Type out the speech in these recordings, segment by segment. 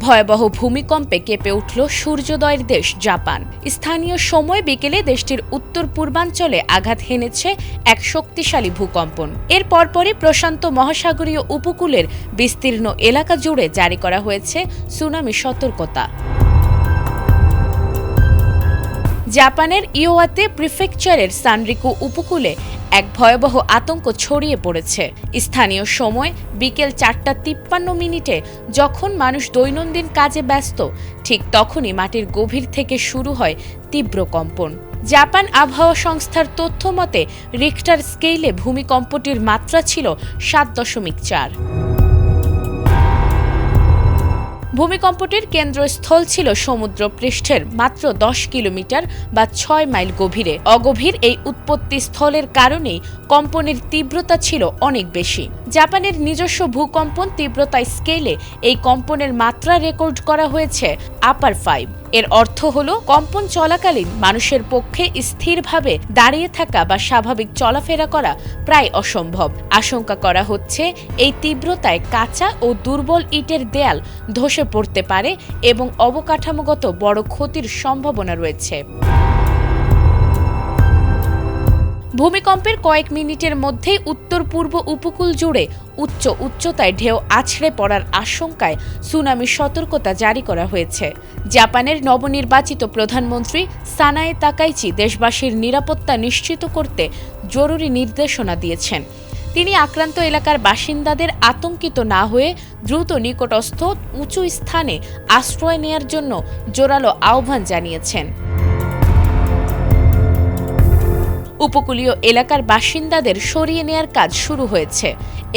ভয়াবহ ভূমিকম্পে কেঁপে উঠল সূর্যোদয়ের দেশ জাপান। স্থানীয় সময় বিকেলে দেশটির উত্তর পূর্বাঞ্চলে আঘাত হেনেছে এক শক্তিশালী ভূকম্পন। এর পরপরই প্রশান্ত মহাসাগরীয় উপকূলের বিস্তীর্ণ এলাকা জুড়ে জারি করা হয়েছে সুনামি সতর্কতা। জাপানের ইওয়াতে প্রিফেকচারের সানরিকু উপকূলে এক ভয়াবহ আতঙ্ক ছড়িয়ে পড়েছে। স্থানীয় সময় বিকেল ৪:৫৩ যখন মানুষ দৈনন্দিন কাজে ব্যস্ত, ঠিক তখনই মাটির গভীর থেকে শুরু হয় তীব্র কম্পন। জাপান আবহাওয়া সংস্থার তথ্য মতে রিখটার স্কেলে ভূমিকম্পটির মাত্রা ছিল ৭.৪। ভূমিকম্পটির কেন্দ্রস্থল ছিল সমুদ্রপৃষ্ঠের মাত্র ১০ কিলোমিটার বা ৬ মাইল গভীরে। অগভীর এই উৎপত্তি স্থলের কারণেই কম্পনের তীব্রতা ছিল অনেক বেশি। জাপানের নিজস্ব ভূকম্পন তীব্রতা স্কেলে এই কম্পনের মাত্রা রেকর্ড করা হয়েছে আপার ৫। এর অর্থ হল কম্পন চলাকালীন মানুষের পক্ষে স্থিরভাবে দাঁড়িয়ে থাকা বা স্বাভাবিক চলাফেরা করা প্রায় অসম্ভব। আশঙ্কা করা হচ্ছে এই তীব্রতায় কাঁচা ও দুর্বল ইটের দেয়াল ধসে পড়তে পারে এবং অবকাঠামোগত বড় ক্ষতির সম্ভাবনা রয়েছে। ভূমিকম্পের কয়েক মিনিটের মধ্যেই উত্তর পূর্ব উপকূল জুড়ে উচ্চতায় ঢেউ আছড়ে পড়ার আশঙ্কায় সুনামি সতর্কতা জারি করা হয়েছে। জাপানের নবনির্বাচিত প্রধানমন্ত্রী সানায়ে তাকাইচি দেশবাসীর নিরাপত্তা নিশ্চিত করতে জরুরি নির্দেশনা দিয়েছেন। তিনি আক্রান্ত এলাকার বাসিন্দাদের আতঙ্কিত না হয়ে দ্রুত নিকটস্থ উঁচু স্থানে আশ্রয় নেয়ার জন্য জোরালো আহ্বান জানিয়েছেন। উপকূলীয় এলাকার বাসিন্দাদের সরিয়ে নেয়ার কাজ শুরু হয়েছে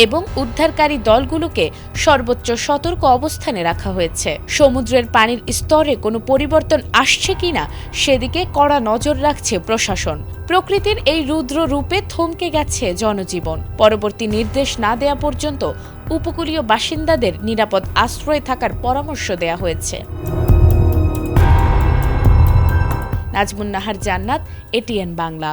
এবং উদ্ধারকারী দলগুলোকে সর্বোচ্চ সতর্ক অবস্থানে রাখা হয়েছে। সমুদ্রের পানির স্তরে কোনো পরিবর্তন আসছে কিনা সেদিকে কড়া নজর রাখছে প্রশাসন। প্রকৃতির এই রুদ্র রূপে থমকে গেছে জনজীবন। পরবর্তী নির্দেশ না দেয়া পর্যন্ত উপকূলীয় বাসিন্দাদের নিরাপদ আশ্রয়ে থাকার পরামর্শ দেয়া হয়েছে। নাজমুন নাহার জান্নাত, এটিএন বাংলা।